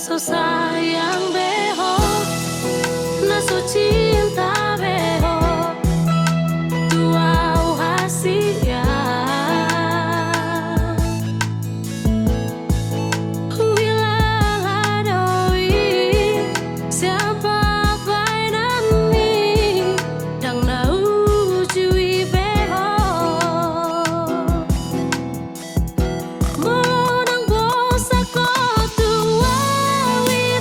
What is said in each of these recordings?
so sayang beho, na so cinta beho, tuau hasia. Bilang hadoi siapa pai nami, dang na ujui beho. Molodang bosa ko tuawi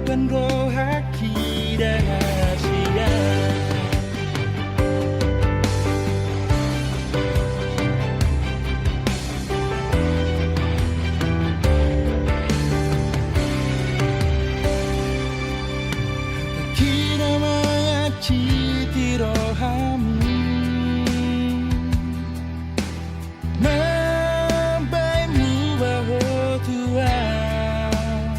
ben rohaki rahasia. Citi rohami membaimu bahwa Tuhan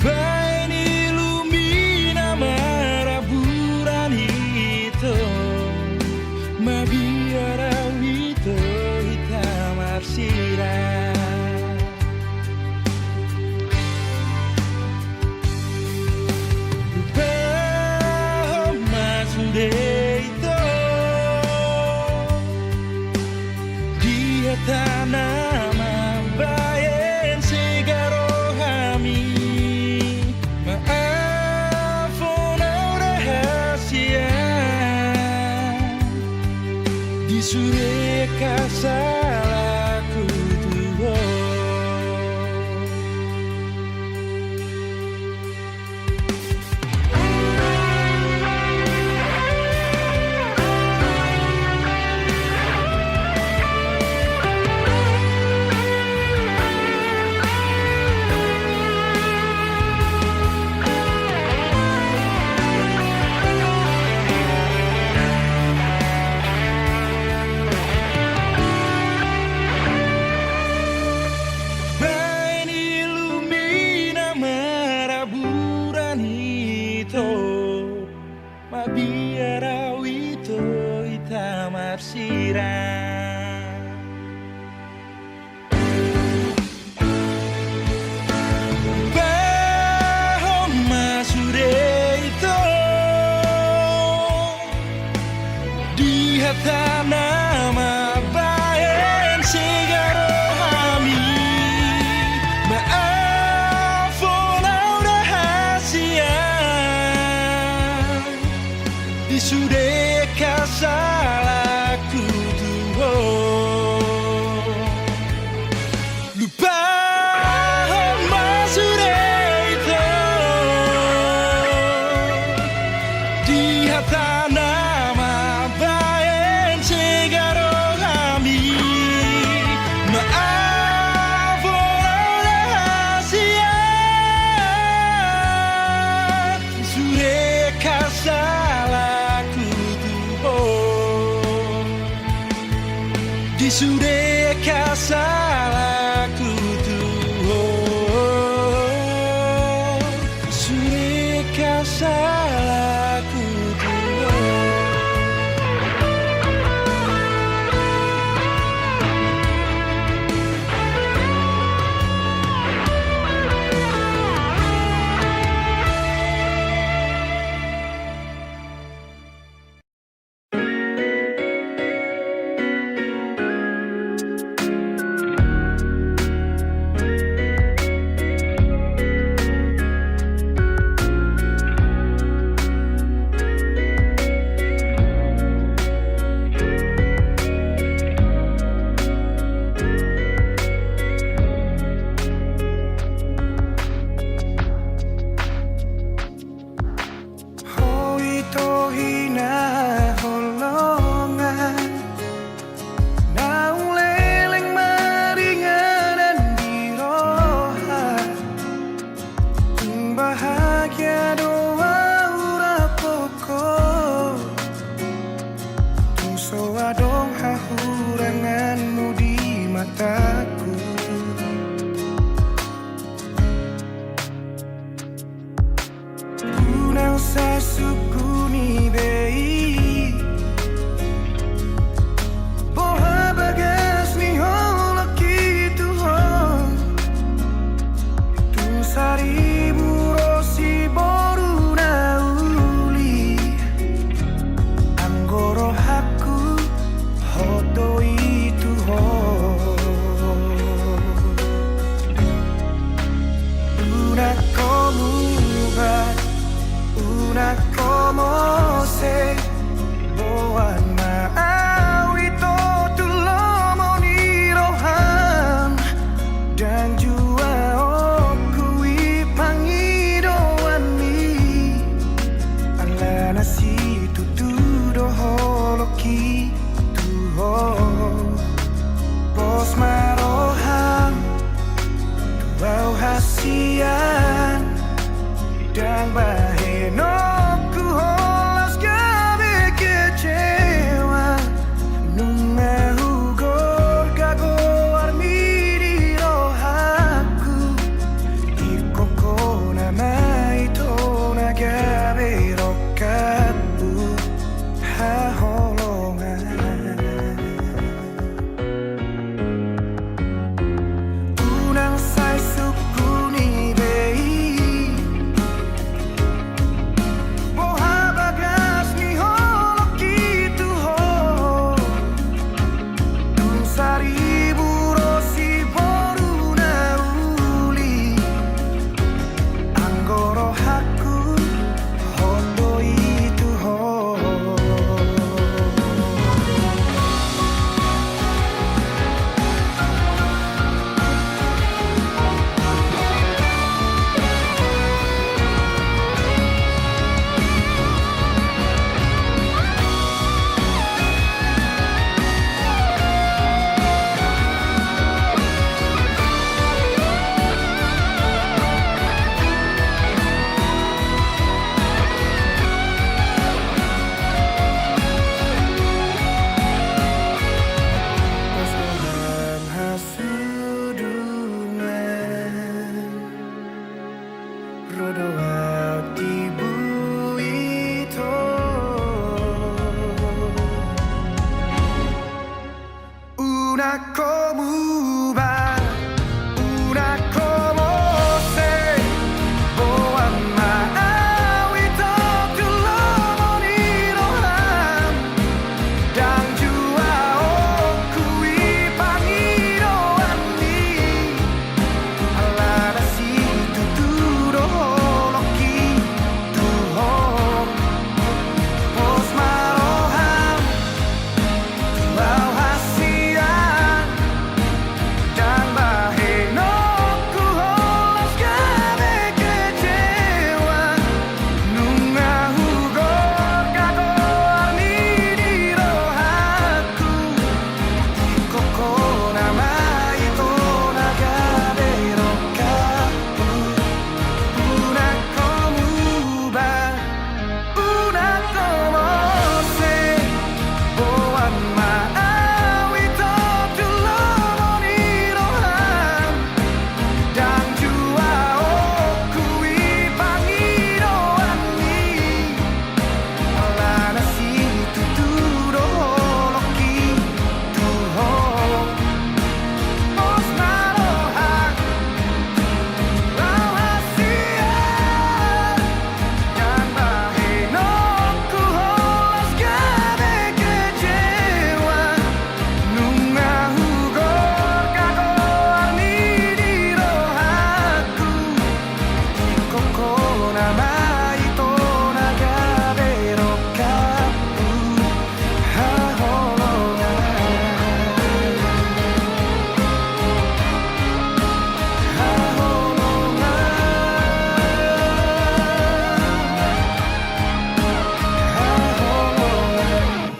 bain ilumina maraburan itu mabiara itu hitam arsira. Deito dia tanam bayan segarohami maafkan rahasia di sore kasalaku Tuhan. Mabiara wito hitam arsira. Bahoma sureito di hata nama bayan segarohami maafkan rahasia di sudut kasalaku Tuhan. Lupa masure itu di hata nama bayan segarohami maafkan rahasia sudut kasalaku di sudut kasalaku Tuhan, sudut kasalaku Tuhan. bahe no ku holas gabe kecewa nunga hugor gago armiri rohaku ikoko namai to nagabe rokabu ha holongan unang sai suku ni bei moha bagas ni holok gitu ho tun saribu rosi boruna uli anggoro haku hondo itu ho Pasangan hasudungan rodo hati buito una como va una como se boan maawi to tulomoni roham dan jua okui pangiro andi alada si tuturo loki tuho pos maroham tuau hasian dan bahe no ku holas gabe kecewa nunga hugor gago armiri rohaku ikoko namai to nagabe rokabu una como va una como se boan maawi to tulomoni roham dan jua okui pangiro ani alana si tuturo loki tuho pos marohak rahasia dan bahe no ku holas gabe kecewa nunga hugor gago armiri rohaku ikoko namai to nagabe rokabu ha holongan ha holongan ha holongan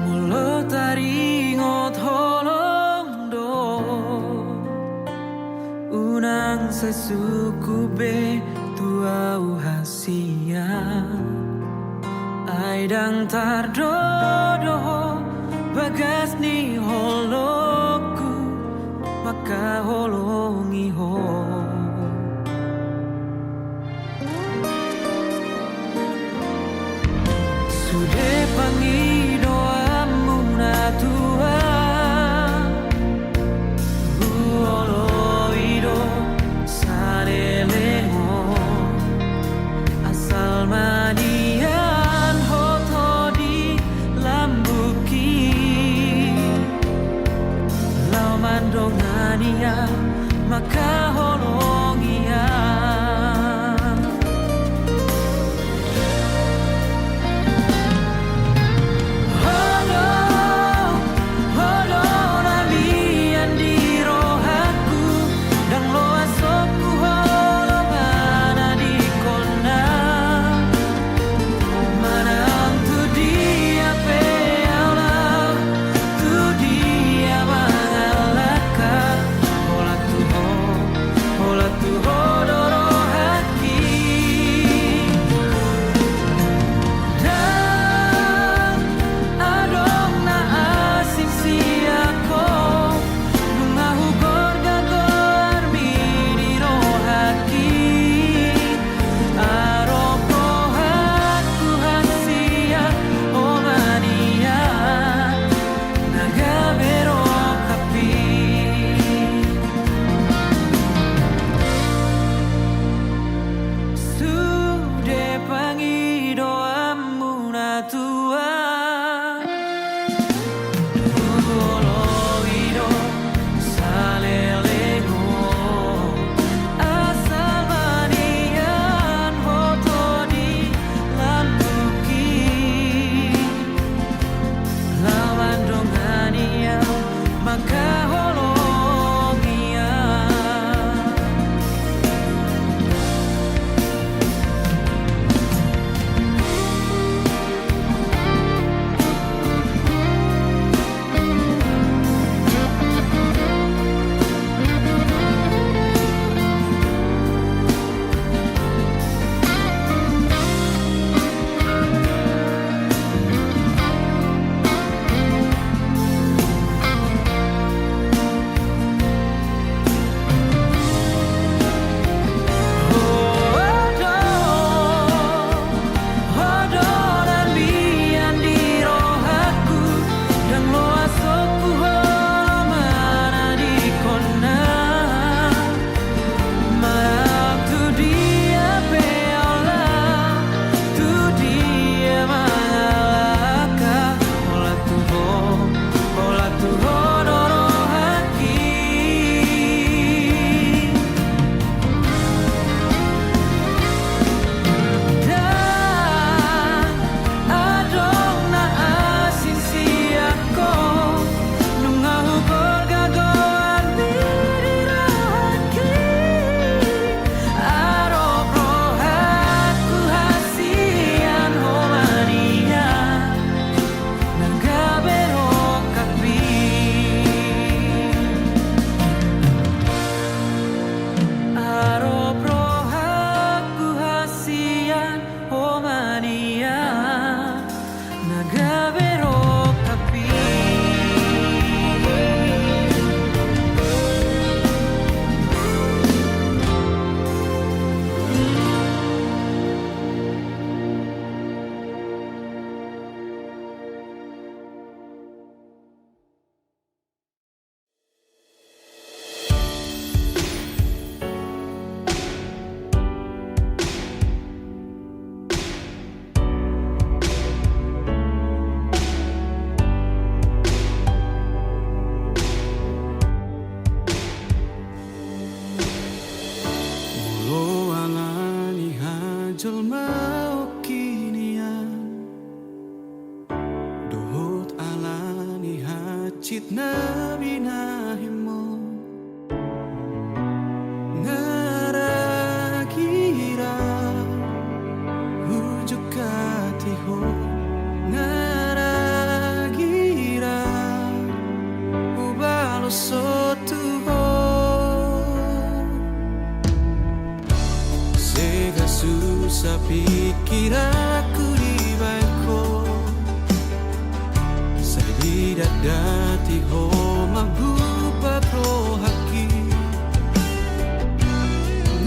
mulo taringot holong do unang sesuku be tuau hasia aidang tardodo bagas ni holoku maka holongi ho sude pangi doamu na Tuhan huoloido sarelemo asal manian hotodi lambuki lau mandongania maka holongia Mania nagaberok tapi Lo alani hajol mau kinian Dohot alani hacit nabi nahimo Ngaragira ujuk katiho Ngaragira ubalo sotuho Sega susah pikir aku di baiko Saya tidak dati ho mabupa pro haki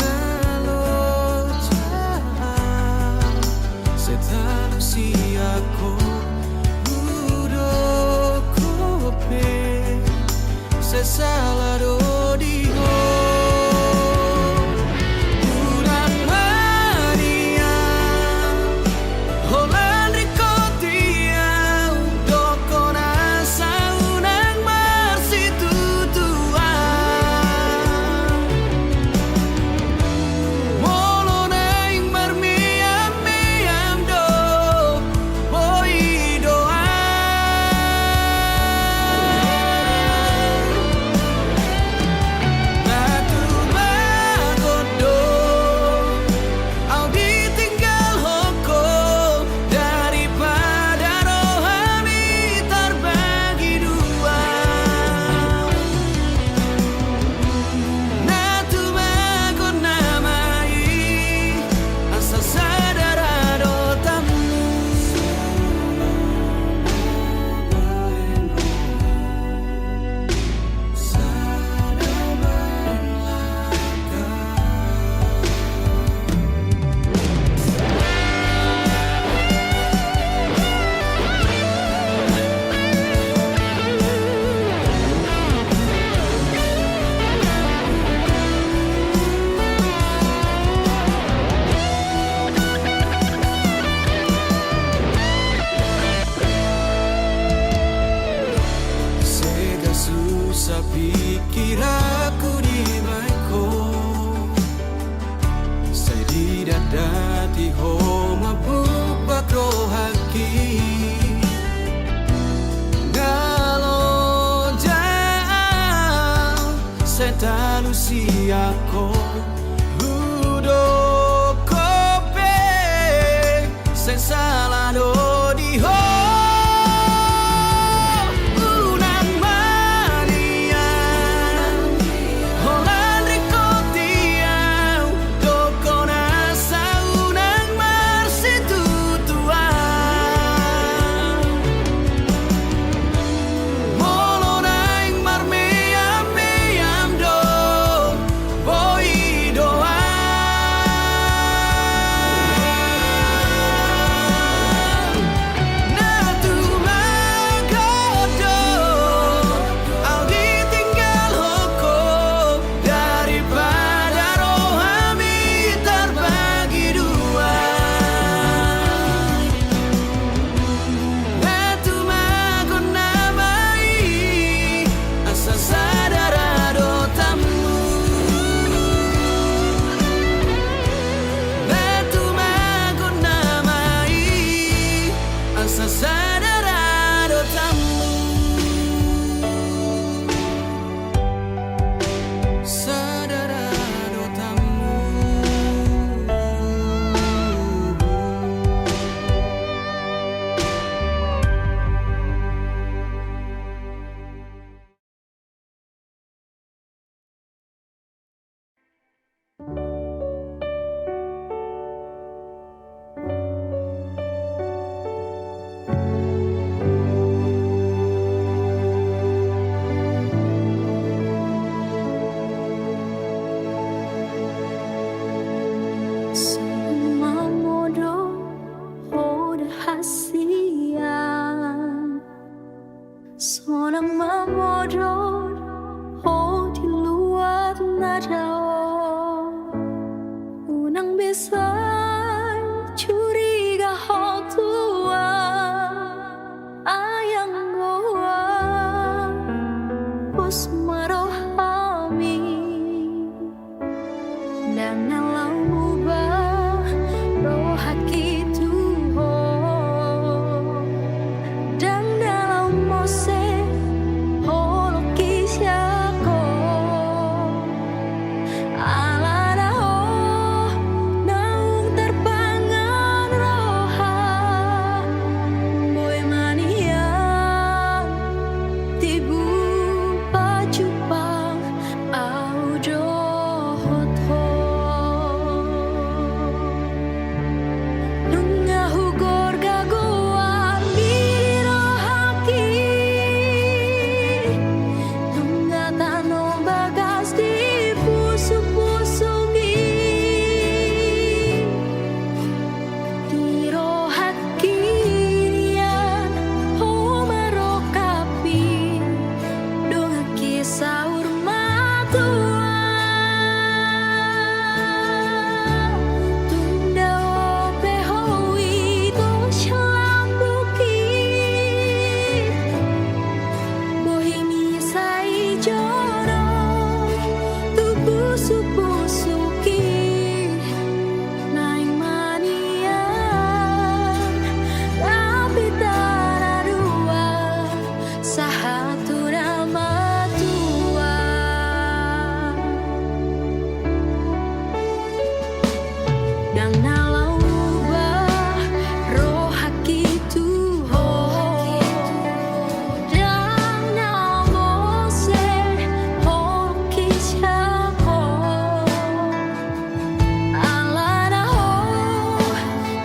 Ngalo jahat Setalo si ako Udo kope Sesalado di ho Susah pikir aku di baiko Saya tidak dati ho mabuk rohaki Ngalo jauh Saya talu si ako Udo kope Saya salah do di ho bodoh, oh di luar nada. Unang bisa curiga ho tua ayang goa pus marohami dan nalau ubah rohaki tuho dan dalam mose holoki siako alada ho naung terpangan roha boy mania tibu pacupang audo hotho nunga hugor gagoa miro haki nunga tano bagas di pusu-pusugi diro haki rian ho marokapi donga kisah urmatua tunda ope howi to shalambuki bohemi sai jono tu pusu-pusuki naing mania tapi tararua sahatu nama tua dan nalau ubah rohaki tuho dan namose hoki siako alada ho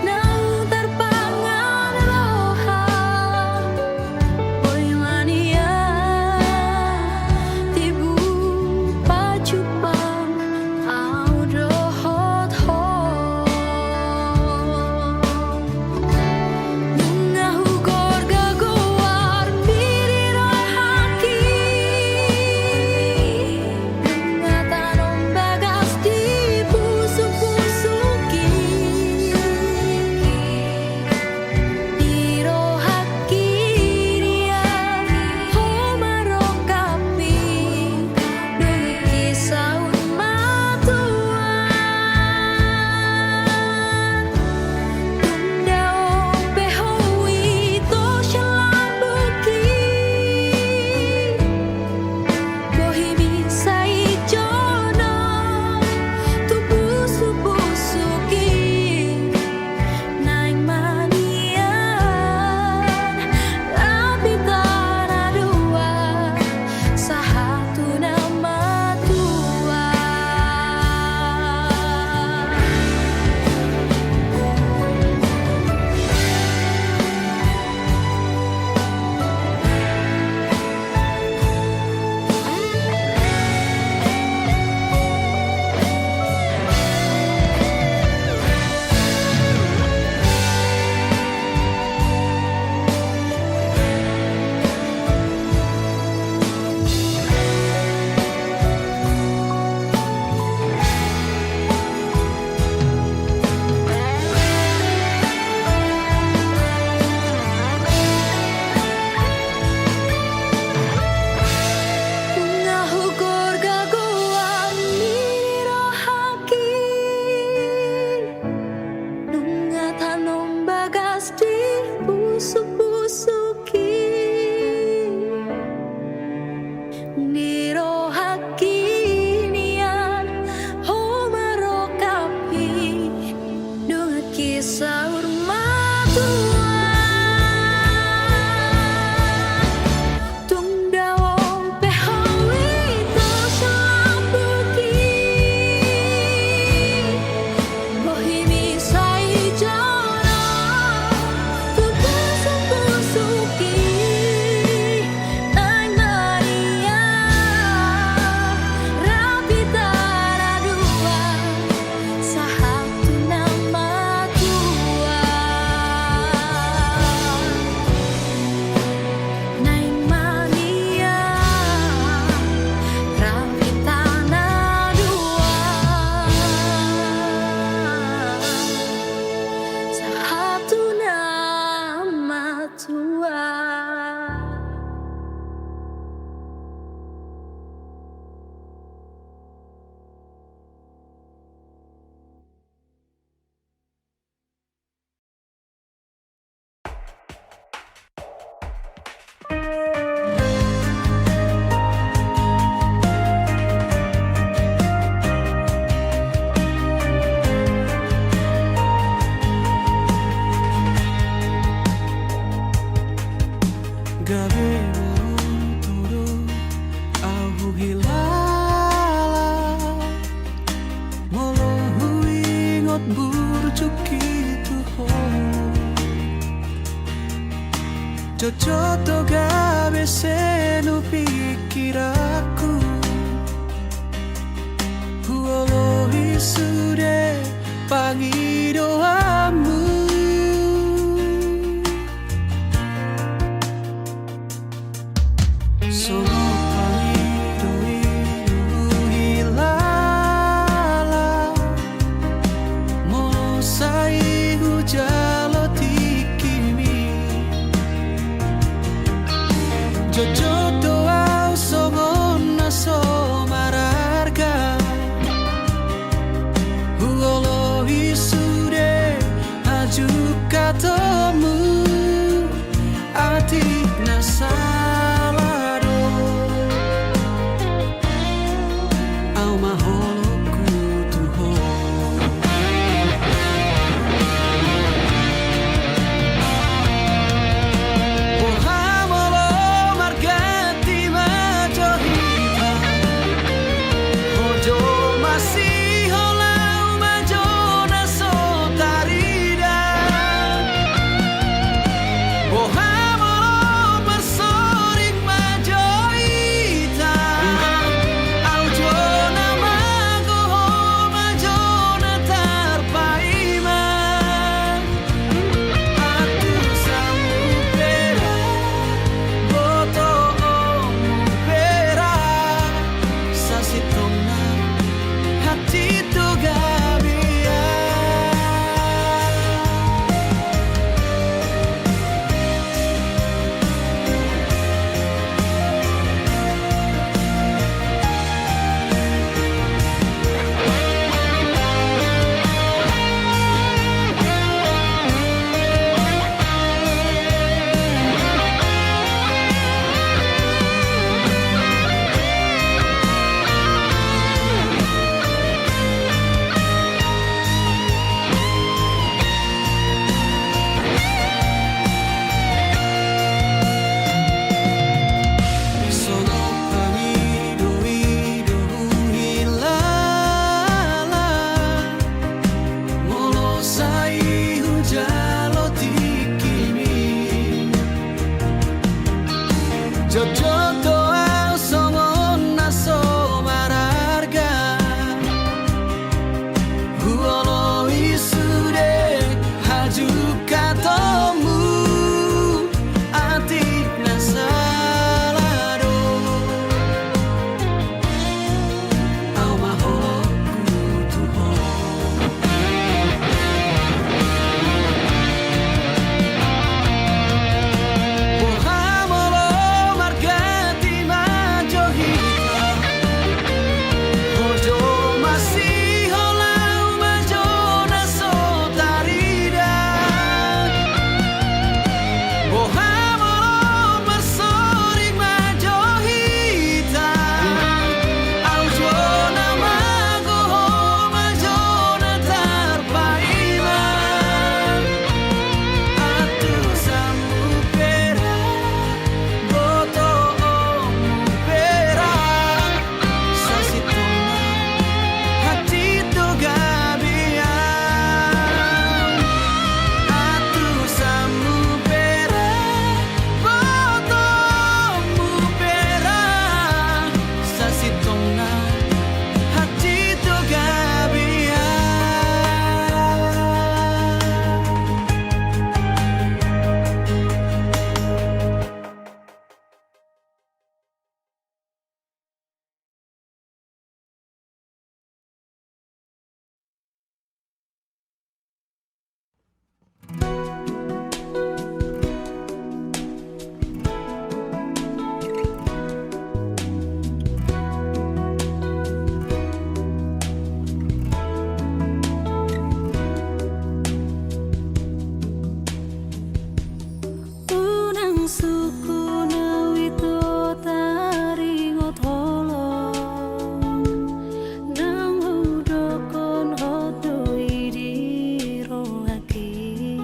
naung terpangan roha boy mania tibu pacupang audo hotho nunga hugor gagoar miri rohaki nunga tanom bagas di pusu-pusuki di rohaki rian ho marokapi donga kisah urmatua tunda ope howi to shalambuki bohemi sai jono tu pusu-pusuki naing mania tapi tararua sahatu nama tua nunga hugor gagoar miri rohaki nunga tanom bagas di pusu-pusuki di rohaki nian ho marokapi donga kisah urmatua tunda ope howi to shalambuki bohemi sai jono tu pusu-pusuki naing mania rapi taradua sahatu nama tua Jojo gawe senu pikiraku Huolo isude pangi doamu Sono pangiru hilala Mono sai hujalo tikimi Jojo doa somona somararga Huolo isude aju katamu Ati nasalado Au maholo kutuho Ohamolo margati majohita Ojo masih holau majona sotarida Ohamolo bersorik majohita Aujona magoho majona tarpaima Atu samupera Boto omupera Sasitona hati tu gabia Sono panido hilala Molo sai hujalo tikimi Jojo doa somona somararga Huolo isude haju katamu Ati nasalado Au maholo kutuho Ohamolo margati majohita Ojo masih holau majona sotarida Ohamolo bersorik majohita Aujona magoho majona tarpaima Atu samupera Boto omupera Sasitona hati tu gabia Atu samupera Boto omupera Sasitona hati tu gabia Unang suku na wito taringo tholong Nang hudokon hodo idiro aki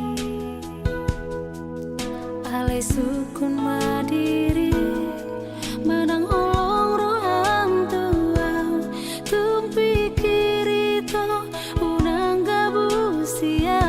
Ale sukun madiri Manang olong rohang tua Tumpi kirito unang gabusia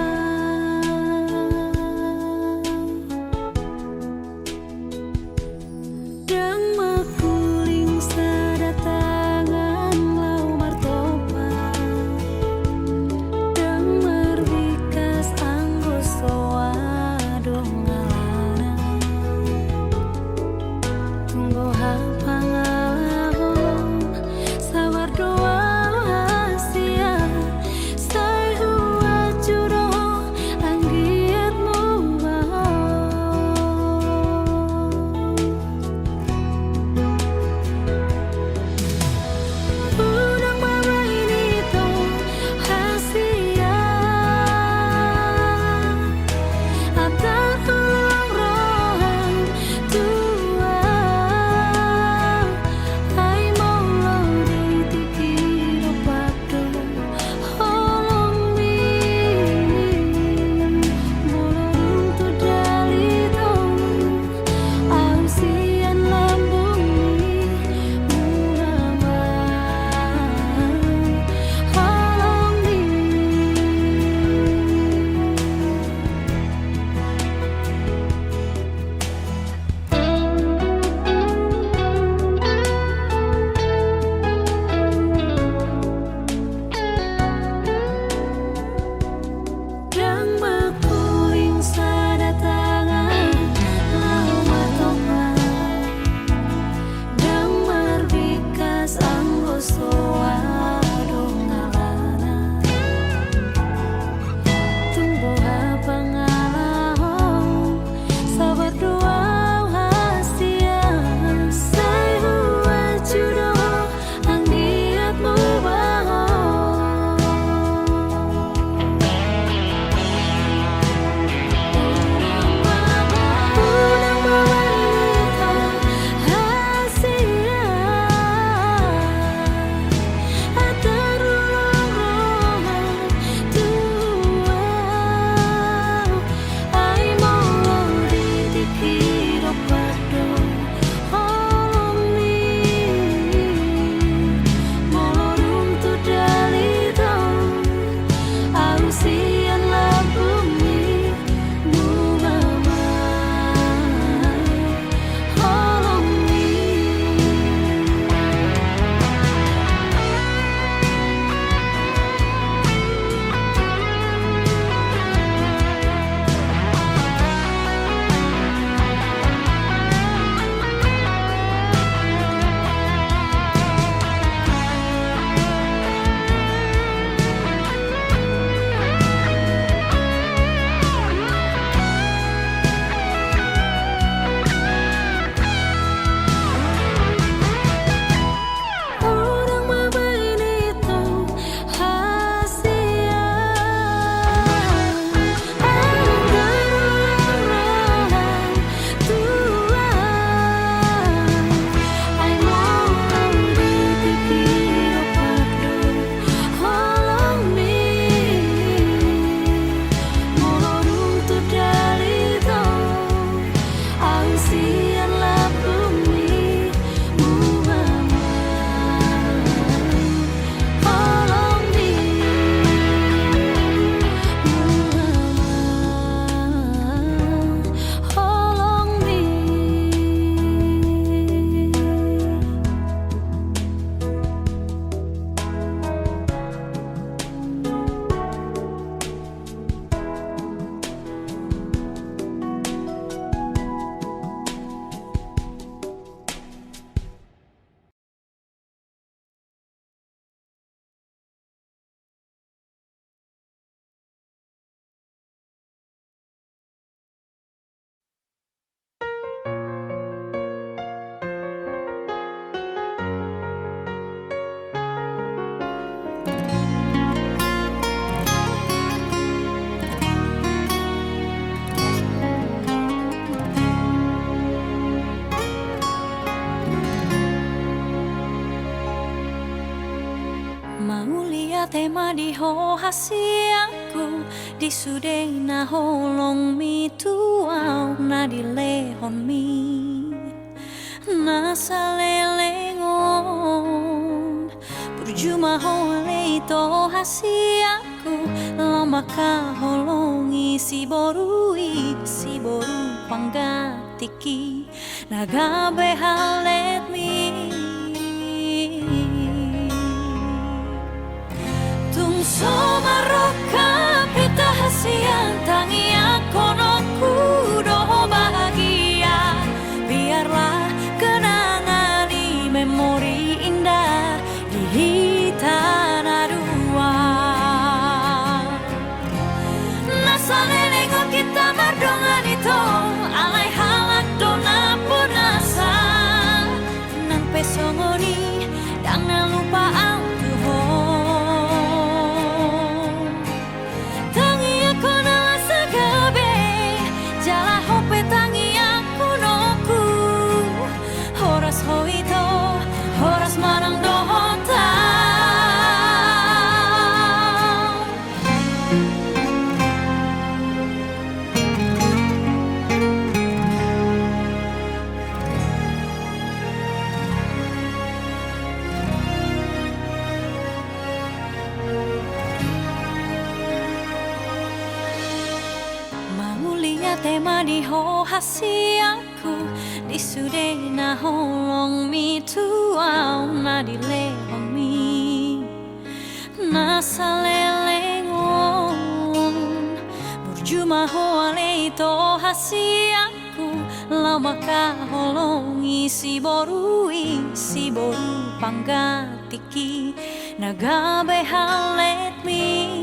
tema di ho hasiaku di sude na holong mi tuau na di lehon mi na salelengon berjumah oleh to hasiaku lama ka holongi si boru panggatiki nagabe halet mi Somaroka pita hasian tangi akonoku doh bahagia biarlah kenangan di memori indah di tanah dua nasane nengok kita mardongan itu alai halak dona punasa nang pesongoni jangan lupa horas manang dohota mau lihat tema di ho hasiaku di sude na holong mi tuau na di lehong mi na salelengon berjumah oleh to hasiaku lama ka holongi si boru panggatiki nagabe halet mi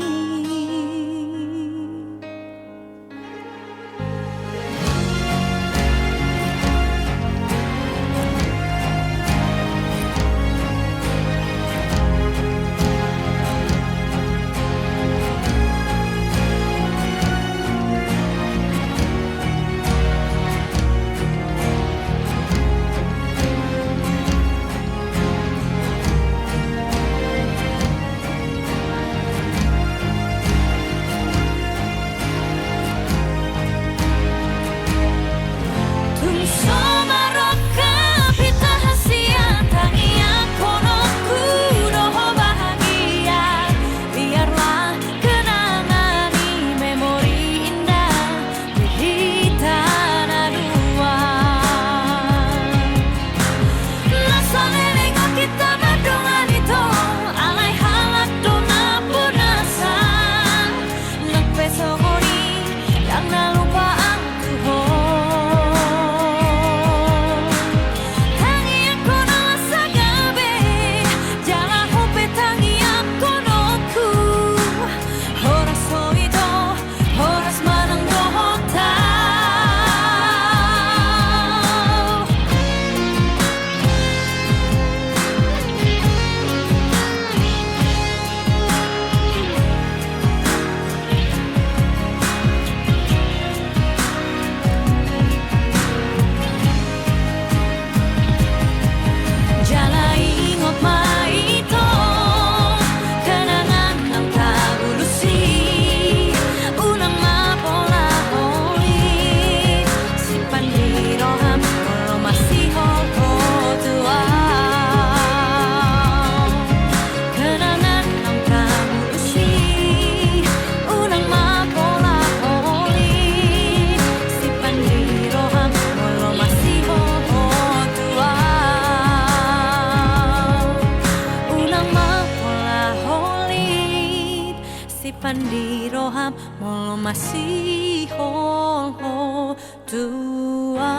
Pandiroham molo masih ho tua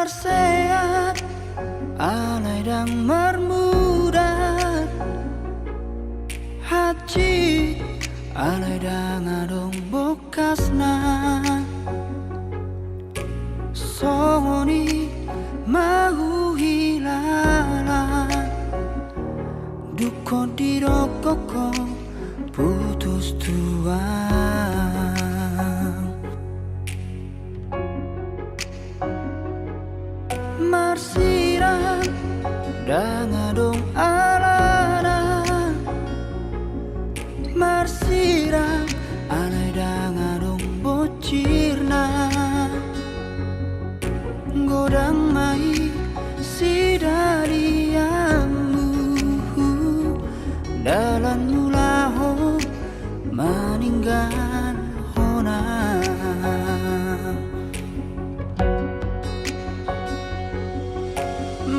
terseat alai dang mermuda hati songoni mau hilang duko di rokoko putus tuang marsiran dangadong alana marsiran alai dangadong bocirna godang mai sidariamu dalam mulaho meninggal hona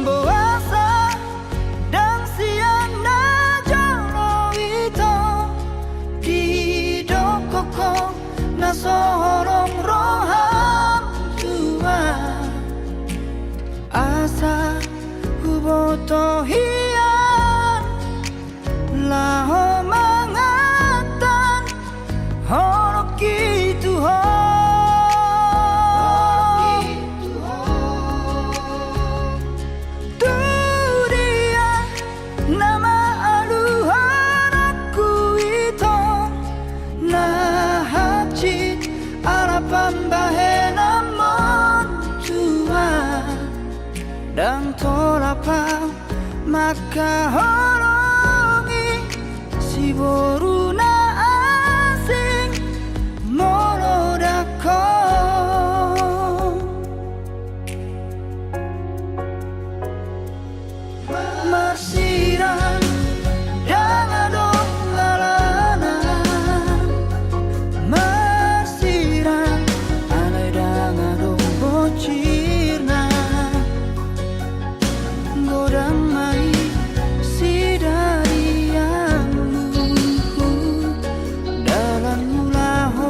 boasa dan siang na jolo itu di dokoko na sorong roham tua asa huboto hian laho mangatan honok gitu ho dunia nama aluhan aku itu nah hajit harapan bahena montua dan tolapang maka holongi si boruna asing molodako marsiran dangadong alana marsiran alai dangadong bocirna godang mai sidariamu dalam mulaho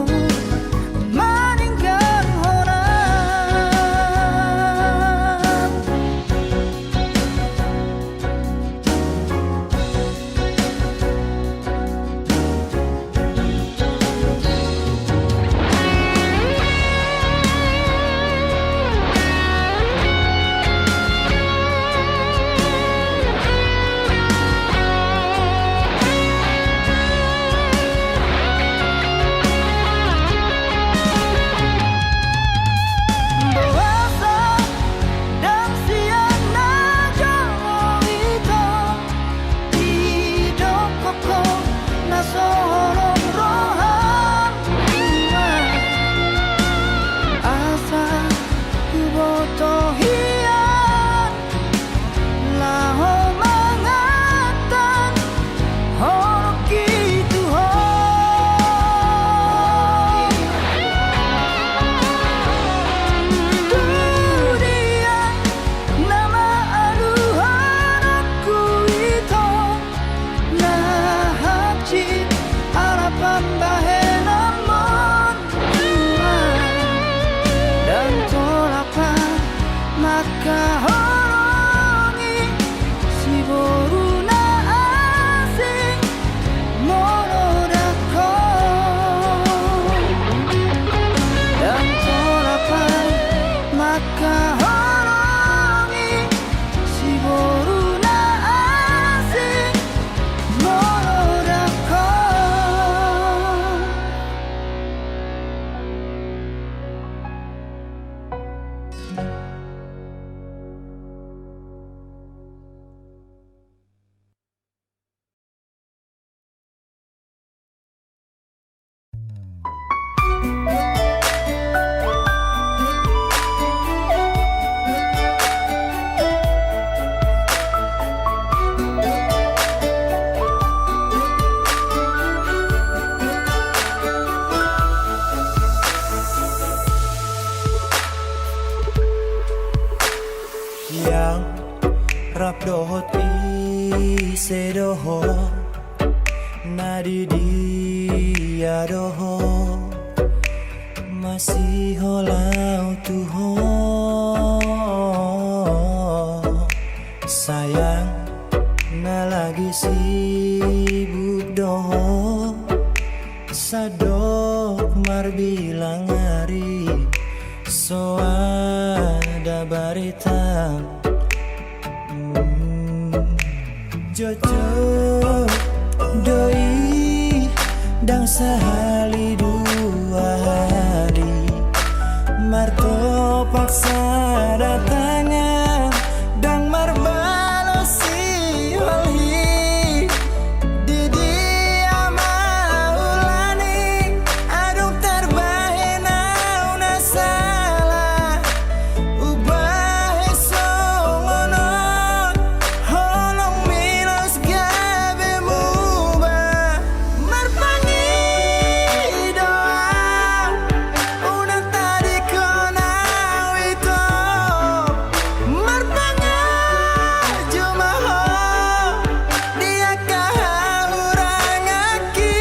meninggal orang boasa dan siang na jolo itu di dokoko na sorong roham tua asa huboto hian laho mangatan honok gitu ho dunia nama aluhan aku itu nah hajit harapan bahena montua dan tolapang maka holongi si boruna asing molodako dan tolapang maka holongi si boruna asing molodako yang rap dohot ise doho nadi dia doho masih holau tuho sayang na lagi sibuk doho sadok mar bilang hari soal da barita Jojo doi dang sehali dua hari Marto paksa datangan dang marbalosi walhi Didi amaulani adung terbahena una salah Ubahe songonot holong milos gabe mubah Marpangi doa una tadi kona wito Marpanga jumaho dia kahurang aki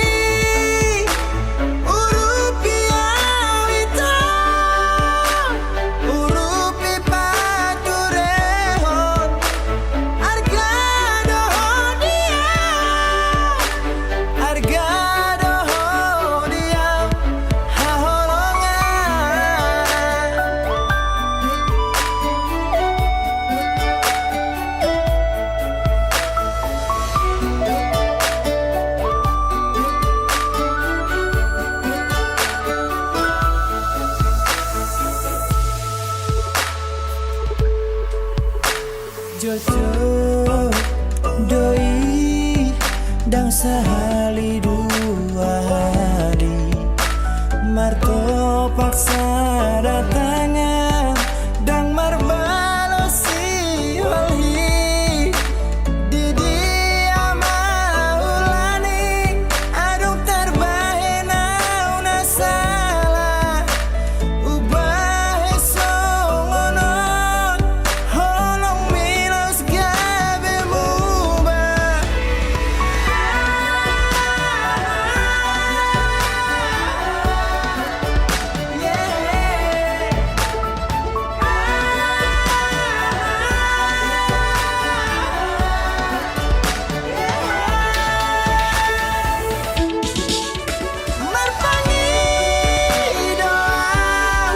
Urupi awito Urupi paturehon Arga doho dia Arga doho dia haholongan Jojo doi dang sehali dua hari Marto paksa datangan dang marbalosi walhi Didi amaulani adung terbahena una salah Ubahe songonot holong milos gabe mubah Marpangi doa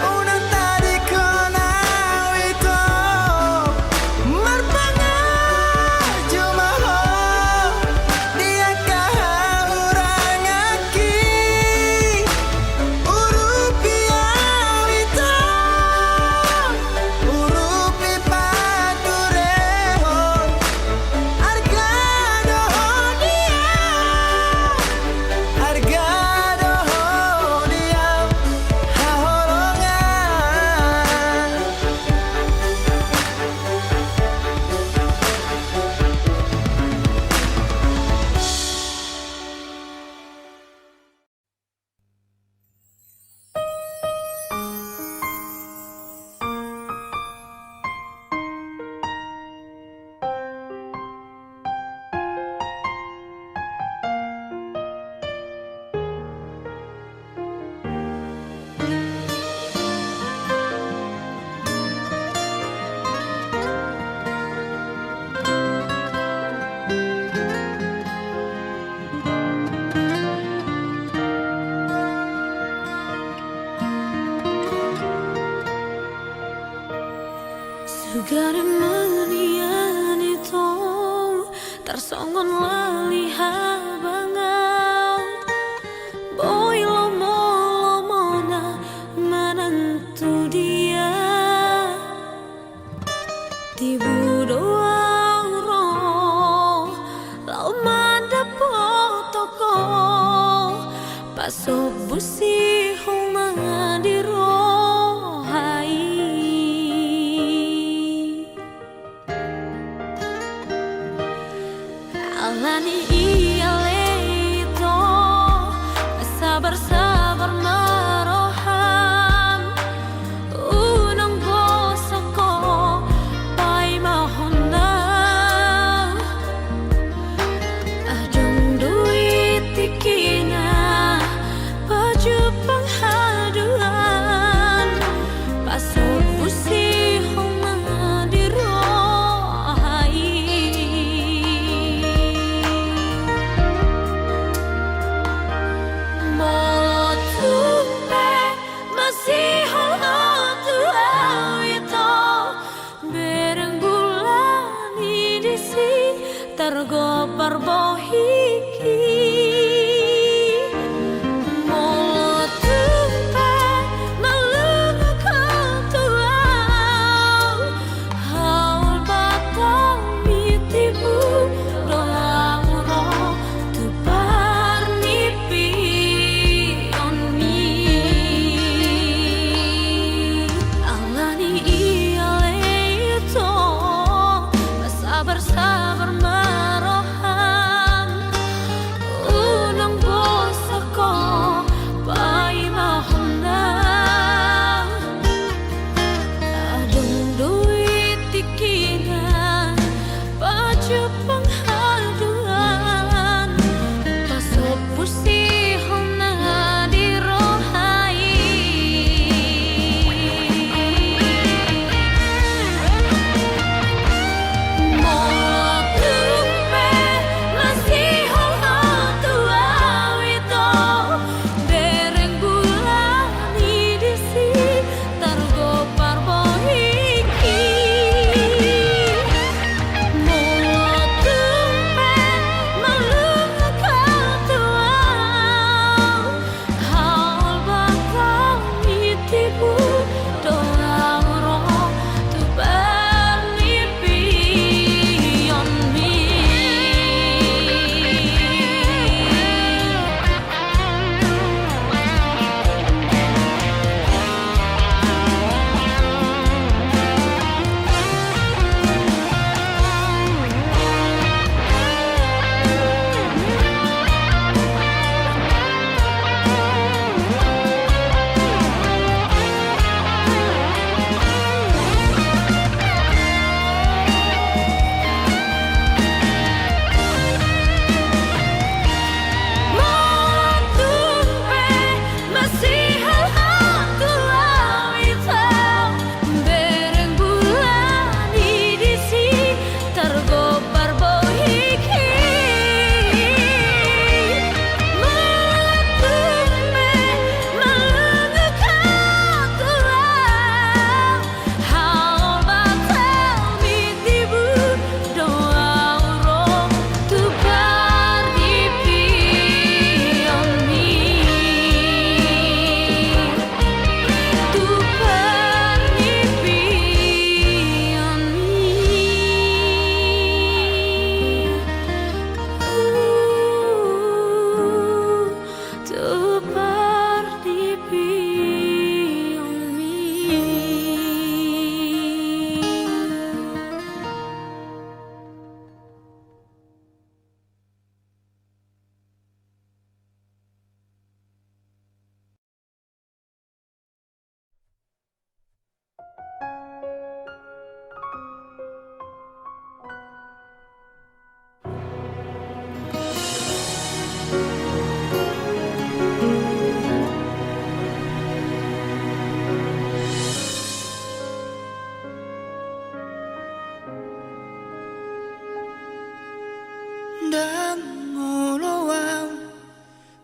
una tadi kona wito Marpanga jumaho dia kahurang aki Urupi awito Urupi paturehon Arga doho dia Arga doho dia haholongan Segala manian itu tersongon lali habangan Boy lomo-lomona menentu dia Tibu doang roh lau manda potoko Paso busi homa di rohai Alani iya leito sabar-sabar maroham Unang bosoko pai mahona Adong duit tikina baju penghaduan Paso busi homa di rohai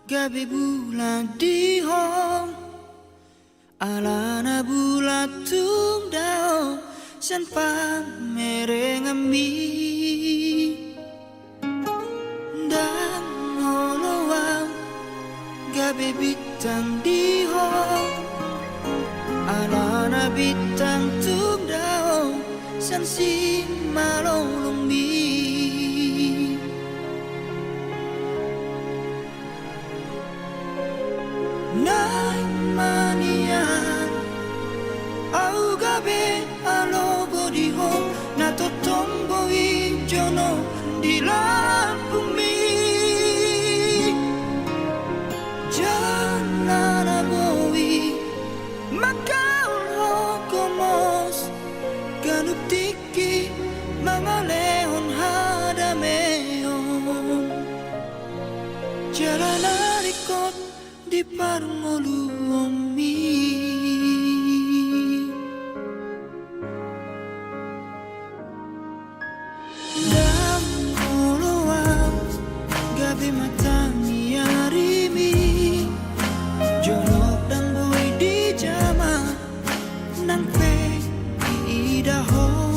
gabi bulan di hong alana bulat tung dao san pa merengami dan holowang gabi bintang di hong alana bintang tung dao san si malolong mi Nai manian au gabe alo bodiho na totombo ijono di bumi janana boi makau komos ganutiki mama leon hadameon jalana rikot di parmolu omi dam holoam gabi matangi arimi jonok dan boy di jama nang pe idaho